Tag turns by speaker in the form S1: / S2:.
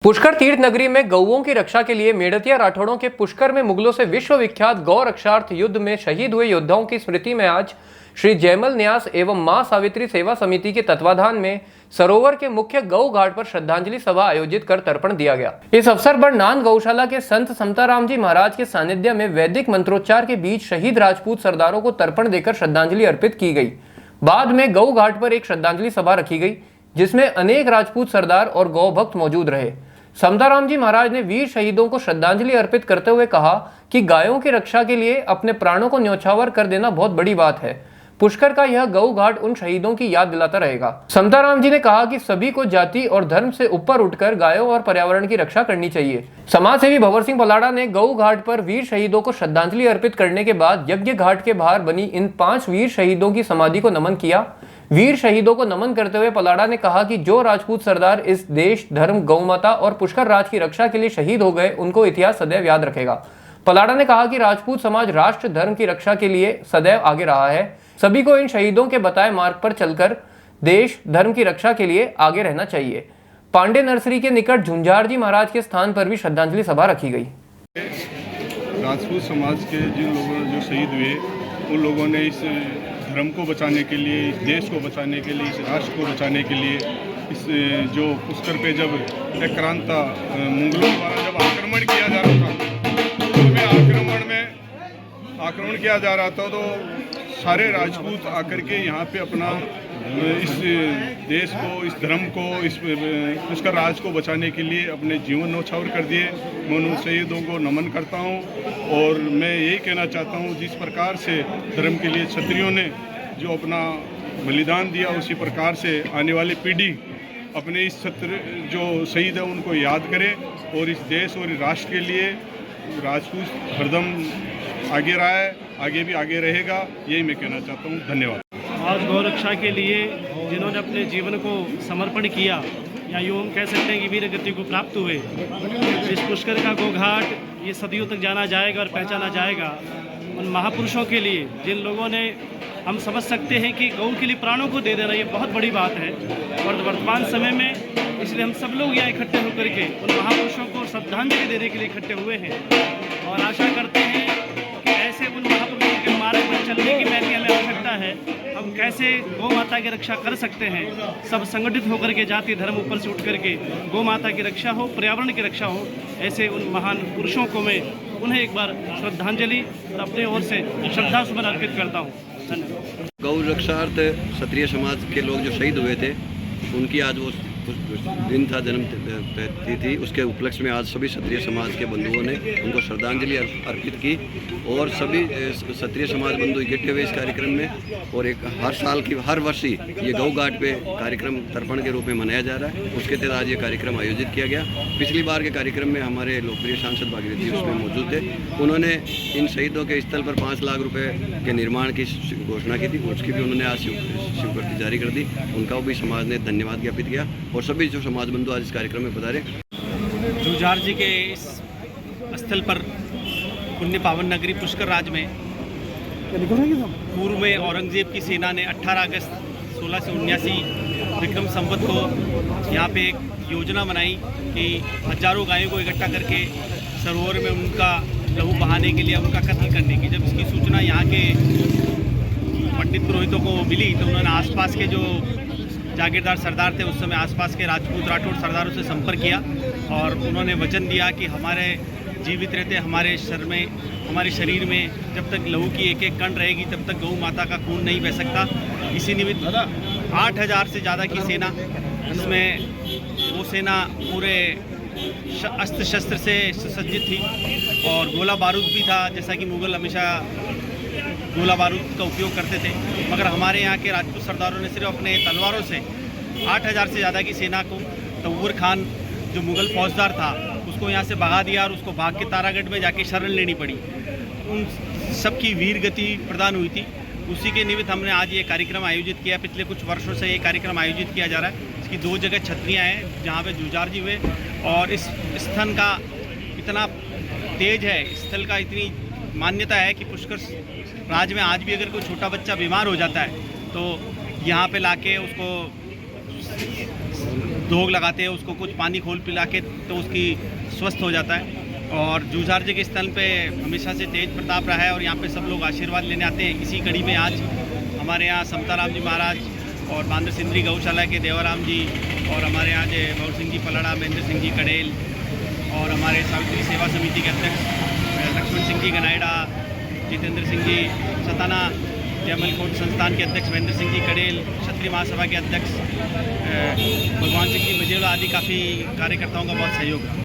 S1: पुष्कर तीर्थ नगरी में गौओं की रक्षा के लिए मेड़तिया राठौड़ों के पुष्कर में मुगलों से विश्व विख्यात गौ रक्षार्थ युद्ध में शहीद हुए योद्धाओं की स्मृति में आज श्री जयमल न्यास एवं मां सावित्री सेवा समिति के तत्वाधान में सरोवर के मुख्य गौ घाट पर श्रद्धांजलि सभा आयोजित कर तर्पण दिया गया। इस अवसर पर नान गौशाला के संत समताराम जी महाराज के सानिध्य में वैदिक मंत्रोच्चार के बीच शहीद राजपूत सरदारों को तर्पण देकर श्रद्धांजलि अर्पित की गई। बाद में गौ घाट पर एक श्रद्धांजलि सभा रखी गई जिसमें अनेक राजपूत सरदार और गौ भक्त मौजूद रहे। समताराम जी महाराज ने वीर शहीदों को श्रद्धांजलि अर्पित करते हुए कहा कि गायों की रक्षा के लिए अपने प्राणों को न्यौछावर कर देना बहुत बड़ी बात है। पुष्कर का यह गौ घाट उन शहीदों की याद दिलाता रहेगा। समताराम जी ने कहा कि सभी को जाति और धर्म से ऊपर उठकर गायों और पर्यावरण की रक्षा करनी चाहिए। समाज सेवी भंवर सिंह पलाड़ा ने गौ घाट पर वीर शहीदों को श्रद्धांजलि अर्पित करने के बाद यज्ञ घाट के बाहर बनी इन 5 वीर शहीदों की समाधि को नमन किया। वीर शहीदों को नमन करते हुए पलाड़ा ने कहा कि जो राजपूत सरदार इस देश, धर्म, गौमाता और पुष्कर राज की रक्षा के लिए शहीद हो गए, उनको इतिहास सदैव याद रखेगा। पलाड़ा ने कहा कि राजपूत समाज राष्ट्र धर्म की रक्षा के लिए सदैव आगे रहा है। सभी को इन शहीदों के बताए मार्ग पर चलकर देश, धर्म की रक्षा के लिए आगे रहना चाहिए। पांडे नर्सरी के निकट झुंझार जी महाराज के स्थान पर भी श्रद्धांजलि सभा रखी गई।
S2: राजपूत समाज के जिन लोगों जो शहीद हुए, उन लोगों ने इस धर्म को बचाने के लिए, इस देश को बचाने के लिए, इस राष्ट्र को बचाने के लिए, इस जो पुष्कर पे जब आक्रांता मुगलों द्वारा जब आक्रमण किया जा रहा था, आक्रमण किया जा रहा था तो सारे राजपूत आकर के यहाँ पे अपना इस देश को, इस धर्म को, इस पुष्कर राज को बचाने के लिए अपने जीवन न्यौछावर कर दिए। मैं उन शहीदों को नमन करता हूँ और मैं यही कहना चाहता हूँ, जिस प्रकार से धर्म के लिए क्षत्रियों ने जो अपना बलिदान दिया, उसी प्रकार से आने वाली पीढ़ी अपने इस क्षत्रिय जो शहीद है उनको याद करे और इस देश और इस राष्ट्र के लिए राजपूत हरदम आगे रहा है, आगे भी आगे रहेगा, यही मैं कहना चाहता हूँ। धन्यवाद।
S3: आज गौ रक्षा के लिए जिन्होंने अपने जीवन को समर्पण किया, या यूँ हम कह सकते हैं कि वीर गति को प्राप्त हुए, इस पुष्कर का गौ घाट ये सदियों तक जाना जाएगा और पहचाना जाएगा। उन महापुरुषों के लिए जिन लोगों ने, हम समझ सकते हैं कि गौ के लिए प्राणों को दे देना ये बहुत बड़ी बात है और वर्तमान समय में, इसलिए हम सब लोग यहाँ इकट्ठे होकर के उन महापुरुषों को श्रद्धांजलि देने के लिए इकट्ठे हुए हैं और आशा करते हैं कि ऐसे उन महापुरुषों के मार्ग पर चलने की हमें आवश्यकता है। हम कैसे गौ माता की रक्षा कर सकते हैं, सब संगठित होकर के, जाति धर्म ऊपर से उठ करके गौ माता की रक्षा हो, पर्यावरण की रक्षा हो, ऐसे उन महान पुरुषों को मैं उन्हें एक बार श्रद्धांजलि और अपने ओर से श्रद्धा सुमन अर्पित करता हूँ। धन्यवाद।
S4: गौ रक्षार्थ क्षत्रिय समाज के लोग जो शहीद हुए थे, उनकी आज वो दिन था, जन्म तिथि, उसके उपलक्ष्य में आज सभी क्षत्रिय समाज के बंधुओं ने उनको श्रद्धांजलि अर्पित की और सभी क्षत्रिय समाज बंधु इकट्ठे हुए इस कार्यक्रम में। और एक हर वर्ष ही ये गौ घाट पे कार्यक्रम तर्पण के रूप में मनाया जा रहा है। उसके तहत आज ये कार्यक्रम आयोजित किया गया। पिछली बार के कार्यक्रम में हमारे लोकप्रिय सांसद भागीरथ जी उसमें मौजूद थे। उन्होंने इन शहीदों के स्थल पर 5 लाख रुपये के निर्माण की घोषणा की थी, उसकी भी उन्होंने आज स्वीकृति जारी कर दी। उनका भी समाज ने धन्यवाद ज्ञापित किया और सभी जो समाज बंधु आज इस कार्यक्रम में पधारे।
S3: झुंझार जी के इस स्थल पर पुण्य पावन नगरी पुष्कर राज में पूर्व में औरंगजेब की सेना ने 18 अगस्त 1679 विक्रम संवत को यहाँ पे एक योजना बनाई कि हजारों गायों को इकट्ठा करके सरोवर में उनका लहू बहाने के लिए, उनका कत्ल करने की। जब इसकी सूचना यहाँ के पंडित पुरोहितों को मिली तो उन्होंने आसपास के जो जागीरदार सरदार थे, उस समय आसपास के राजपूत राठौड़ सरदारों से संपर्क किया और उन्होंने वचन दिया कि हमारे जीवित रहते हमारे शरीर में जब तक लहू की एक एक कण रहेगी तब तक गौ माता का खून नहीं बह सकता। इसी निमित्त 8000 से ज़्यादा की सेना, जिसमें वो सेना पूरे अस्त्र शस्त्र से सुसज्जित थी और गोला बारूद भी था, जैसा कि मुग़ल हमेशा गोला बारूद का उपयोग करते थे। मगर हमारे यहाँ के राजपूत सरदारों ने सिर्फ अपने तलवारों से 8000 से ज़्यादा की सेना को, तव्वूर खान जो मुग़ल फौजदार था, उसको यहाँ से भगा दिया और उसको भाग के तारागढ़ में जाके शरण लेनी पड़ी। उन सबकी वीर गति प्रदान हुई थी। उसी के निमित्त हमने आज ये कार्यक्रम आयोजित किया। पिछले कुछ वर्षों से ये कार्यक्रम आयोजित किया जा रहा है। इसकी 2 जगह छतरियाँ हैं जहाँ पे झुंझार जी हुए और इस स्थल का इतना तेज है, स्थल का इतनी मान्यता है कि पुष्कर राज में आज भी अगर कोई छोटा बच्चा बीमार हो जाता है तो यहाँ पे लाके उसको दोग लगाते हैं उसको कुछ पानी खोल पिला के तो उसकी स्वस्थ हो जाता है। और जूझार जी के स्थल पे हमेशा से तेज प्रताप रहा है और यहाँ पे सब लोग आशीर्वाद लेने आते हैं। इसी कड़ी में आज हमारे यहाँ समताराम जी महाराज और बांद्र सिंदरी गौशाला के देवाराम जी और हमारे यहाँ जो भवर सिंह जी पलड़ा, महेंद्र सिंह जी कड़ेल और हमारे सावित्री सेवा समिति के अध्यक्ष लक्ष्मण सिंह जी गनाइडा, जितेंद्र सिंह जी सताना, जयमल कोट संस्थान के अध्यक्ष महेंद्र सिंह जी कड़ेल, क्षत्रिय महासभा के अध्यक्ष भगवान सिंह जी मजेला आदि काफ़ी कार्यकर्ताओं का बहुत सहयोग रहा।